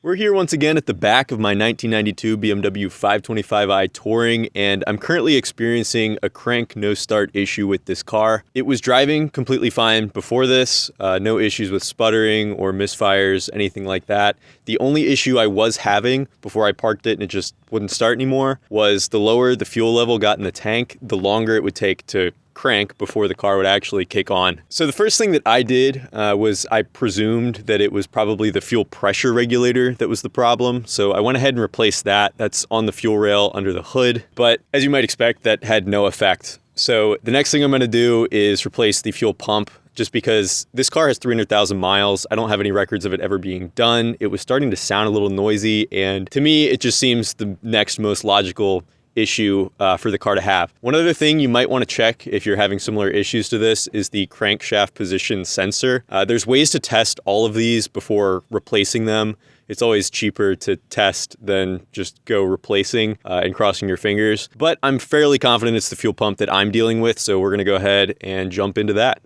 We're here once again at the back of my 1992 BMW 525i Touring, and I'm currently experiencing a crank no start issue with this car. It was driving completely fine before this, no issues with sputtering or misfires, anything like that. The only issue I was having before I parked it and it just wouldn't start anymore was the lower the fuel level got in the tank, the longer it would take to crank before the car would actually kick on. So the first thing that I did was I presumed that it was probably the fuel pressure regulator that was the problem. So I went ahead and replaced that. That's on the fuel rail under the hood. But as you might expect, that had no effect. So the next thing I'm going to do is replace the fuel pump, just because this car has 300,000 miles. I don't have any records of it ever being done. It was starting to sound a little noisy, and to me, it just seems the next most logical issue for the car to have. One other thing you might want to check if you're having similar issues to this is the crankshaft position sensor. There's ways to test all of these before replacing them. It's always cheaper to test than just go replacing and crossing your fingers. But I'm fairly confident it's the fuel pump that I'm dealing with, so we're going to go ahead and jump into that.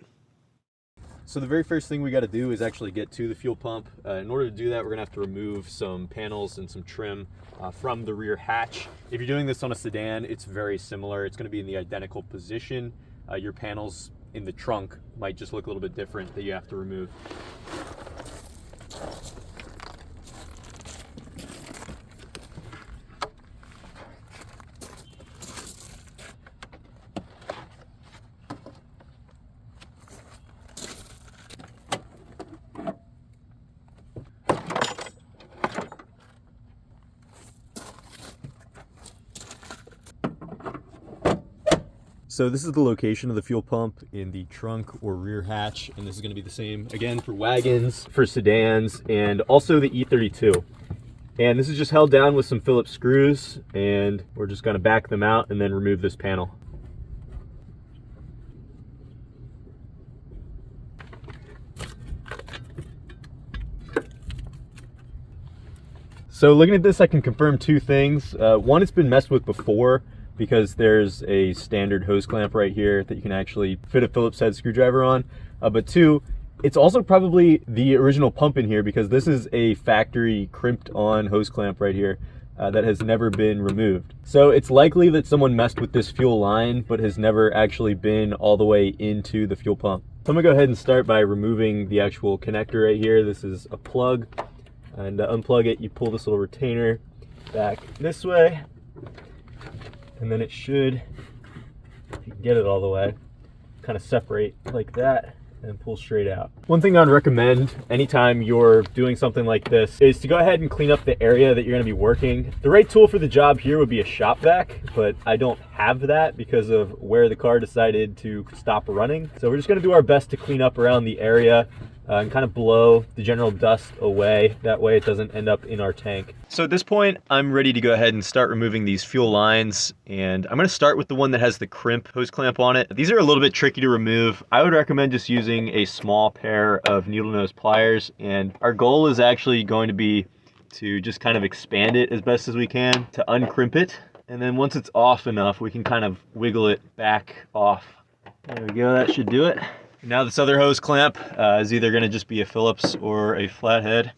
So the very first thing we got to do is actually get to the fuel pump. In order to do that, we're going to have to remove some panels and some trim from the rear hatch. If you're doing this on a sedan, it's very similar. It's going to be in the identical position. Your panels in the trunk might just look a little bit different that you have to remove. So this is the location of the fuel pump in the trunk or rear hatch, and this is going to be the same again for wagons, for sedans, and also the E32. And this is just held down with some Phillips screws, and we're just going to back them out and then remove this panel. So looking at this, I can confirm two things. One, it's been messed with before, because there's a standard hose clamp right here that you can actually fit a Phillips head screwdriver on. But two, it's also probably the original pump in here, because this is a factory crimped on hose clamp right here that has never been removed. So it's likely that someone messed with this fuel line but has never actually been all the way into the fuel pump. So I'm gonna go ahead and start by removing the actual connector right here. This is a plug, and to unplug it, you pull this little retainer back this way, and then it should, if you can get it all the way, kind of separate like that and pull straight out. One thing I'd recommend anytime you're doing something like this is to go ahead and clean up the area that you're going to be working. The right tool for the job here would be a shop vac, but I don't have that because of where the car decided to stop running. So we're just going to do our best to clean up around the area and kind of blow the general dust away. That way it doesn't end up in our tank. So at this point, I'm ready to go ahead and start removing these fuel lines. And I'm gonna start with the one that has the crimp hose clamp on it. These are a little bit tricky to remove. I would recommend just using a small pair of needle nose pliers. And our goal is actually going to be to just kind of expand it as best as we can to uncrimp it. And then once it's off enough, we can kind of wiggle it back off. There we go, that should do it. Now this other hose clamp is either going to just be a Phillips or a flathead.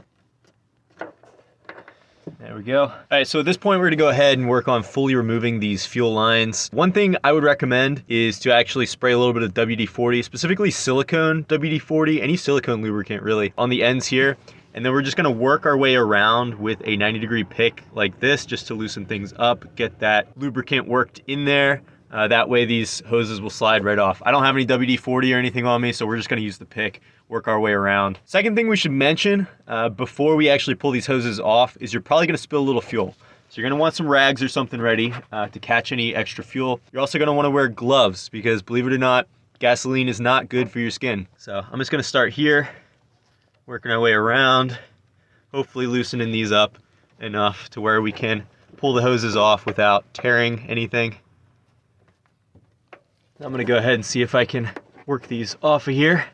There we go. All right, so at this point, we're going to go ahead and work on fully removing these fuel lines. One thing I would recommend is to actually spray a little bit of WD-40, specifically silicone WD-40, any silicone lubricant really, on the ends here. And then we're just going to work our way around with a 90-degree pick like this, just to loosen things up, get that lubricant worked in there. That way these hoses will slide right off. I don't have any WD-40 or anything on me, so we're just going to use the pick, work our way around. Second thing we should mention before we actually pull these hoses off is you're probably going to spill a little fuel. So you're going to want some rags or something ready to catch any extra fuel. You're also going to want to wear gloves because, believe it or not, gasoline is not good for your skin. So I'm just going to start here, working our way around, hopefully loosening these up enough to where we can pull the hoses off without tearing anything. I'm going to go ahead and see if I can work these off of here.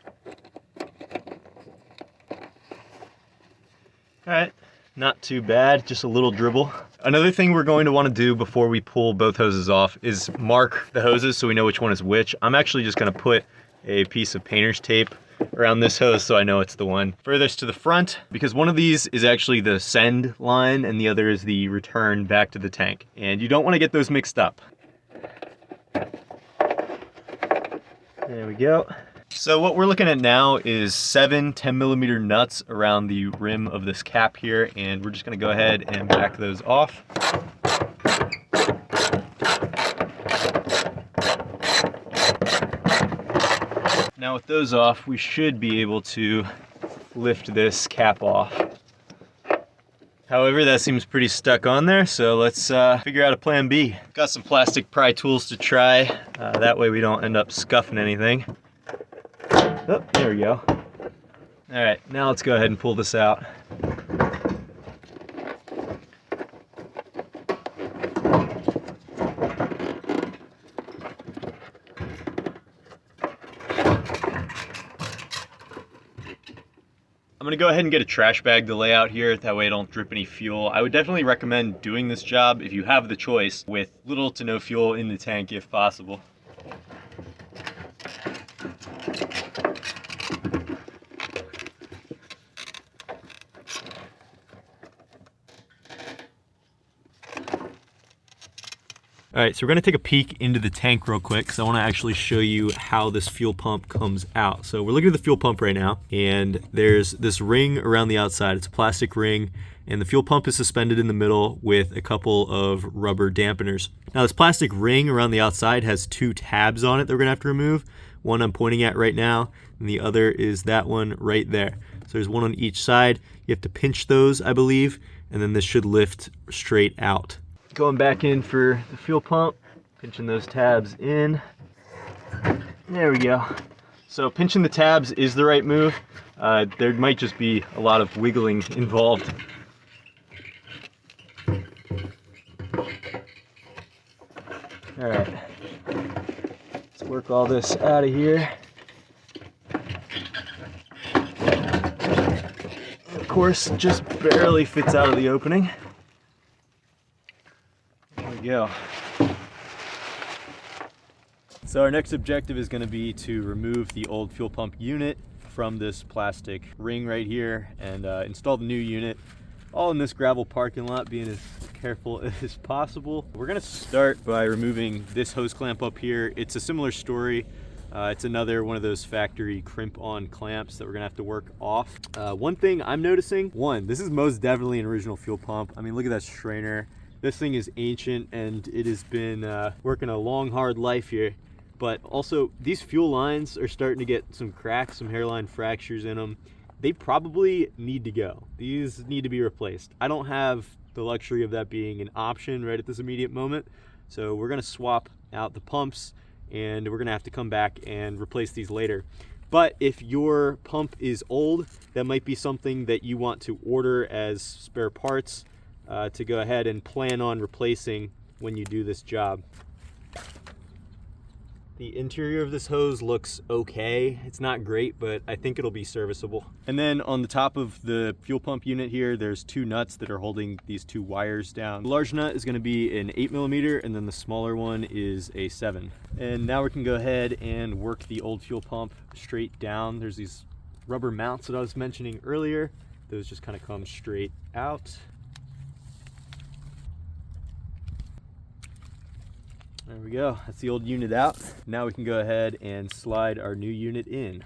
All right, not too bad, just a little dribble. Another thing we're going to want to do before we pull both hoses off is mark the hoses so we know which one is which. I'm actually just going to put a piece of painter's tape around this hose so I know it's the one furthest to the front, because one of these is actually the send line and the other is the return back to the tank. And you don't want to get those mixed up. There we go. So what we're looking at now is 7 10mm nuts around the rim of this cap here, and we're just going to go ahead and back those off. Now with those off, we should be able to lift this cap off. However, that seems pretty stuck on there, so let's figure out a plan B. Got some plastic pry tools to try, that way we don't end up scuffing anything. Oh, there we go. All right, now let's go ahead and pull this out. I'm gonna go ahead and get a trash bag to lay out here, that way I don't drip any fuel. I would definitely recommend doing this job, if you have the choice, with little to no fuel in the tank if possible. All right, so we're gonna take a peek into the tank real quick because I wanna actually show you how this fuel pump comes out. So we're looking at the fuel pump right now, and there's this ring around the outside. It's a plastic ring, and the fuel pump is suspended in the middle with a couple of rubber dampeners. Now this plastic ring around the outside has 2 tabs on it that we're gonna have to remove. One I'm pointing at right now, and the other is that one right there. So there's one on each side. You have to pinch those, I believe, and then this should lift straight out. Going back in for the fuel pump, pinching those tabs in. There we go. So pinching the tabs is the right move. There might just be a lot of wiggling involved. All right, let's work all this out of here. Of course, just barely fits out of the opening. Go. So our next objective is going to be to remove the old fuel pump unit from this plastic ring right here and install the new unit, all in this gravel parking lot, being as careful as possible. We're going to start by removing this hose clamp up here. It's a similar story. It's another one of those factory crimp-on clamps that we're gonna have to work off. One thing I'm noticing, this is most definitely an original fuel pump. I mean, look at that strainer. This thing is ancient and it has been working a long, hard life here. But also, these fuel lines are starting to get some cracks, some hairline fractures in them. They probably need to go. These need to be replaced. I don't have the luxury of that being an option right at this immediate moment. So we're gonna swap out the pumps and we're gonna have to come back and replace these later. But if your pump is old, that might be something that you want to order as spare parts to go ahead and plan on replacing when you do this job. The interior of this hose looks okay. It's not great, but I think it'll be serviceable. And then on the top of the fuel pump unit here, there's 2 nuts that are holding these 2 wires down. The large nut is gonna be an 8mm, and then the smaller one is a 7. And now we can go ahead and work the old fuel pump straight down. There's these rubber mounts that I was mentioning earlier. Those just kind of come straight out. There we go, that's the old unit out. Now we can go ahead and slide our new unit in.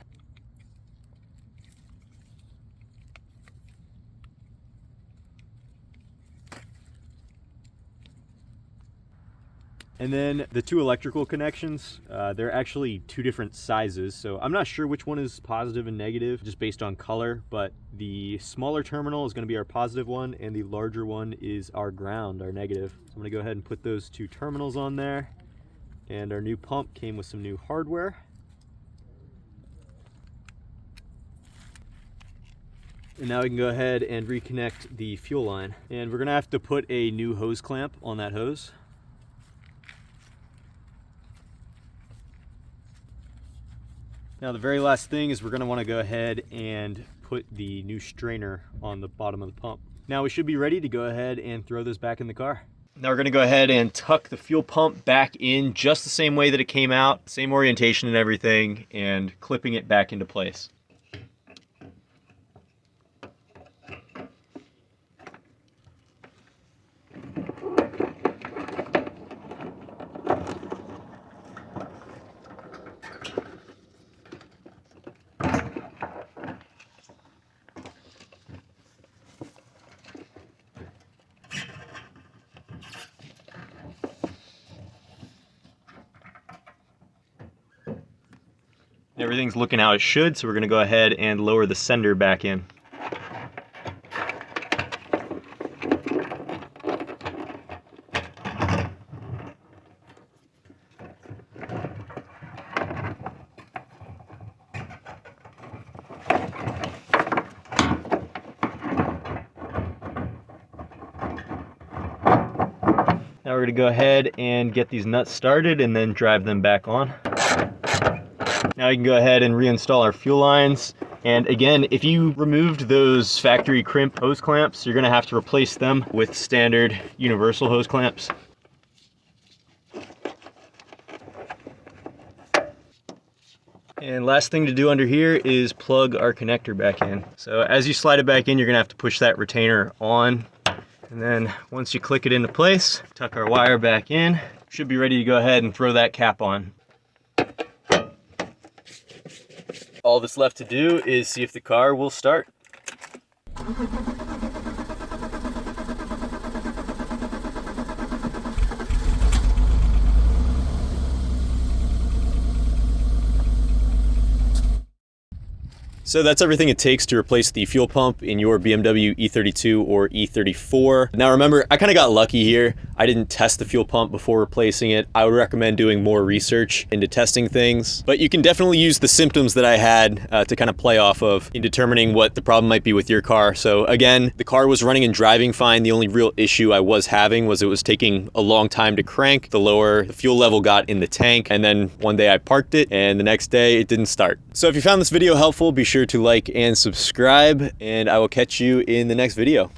And then the 2 electrical connections, they're actually 2 different sizes. So I'm not sure which one is positive and negative just based on color, but the smaller terminal is gonna be our positive one and the larger one is our ground, our negative. So I'm gonna go ahead and put those 2 terminals on there. And our new pump came with some new hardware. And now we can go ahead and reconnect the fuel line. And we're gonna have to put a new hose clamp on that hose. Now the very last thing is we're gonna wanna go ahead and put the new strainer on the bottom of the pump. Now we should be ready to go ahead and throw this back in the car. Now we're gonna go ahead and tuck the fuel pump back in just the same way that it came out, same orientation and everything, and clipping it back into place. Everything's looking how it should, so we're gonna go ahead and lower the sender back in. Now we're going to go ahead and get these nuts started and then drive them back on. Now we can go ahead and reinstall our fuel lines. And again, if you removed those factory crimp hose clamps, you're going to have to replace them with standard universal hose clamps. And last thing to do under here is plug our connector back in. So as you slide it back in, you're going to have to push that retainer on. And then once you click it into place, tuck our wire back in, should be ready to go ahead and throw that cap on. All that's left to do is see if the car will start. So that's everything it takes to replace the fuel pump in your BMW E32 or E34. Now remember, I kind of got lucky here. I didn't test the fuel pump before replacing it. I would recommend doing more research into testing things, but you can definitely use the symptoms that I had to kind of play off of in determining what the problem might be with your car. So again, the car was running and driving fine. The only real issue I was having was it was taking a long time to crank. The lower the fuel level got in the tank, and then one day I parked it and the next day it didn't start. So if you found this video helpful, be sure to like and subscribe, and I will catch you in the next video.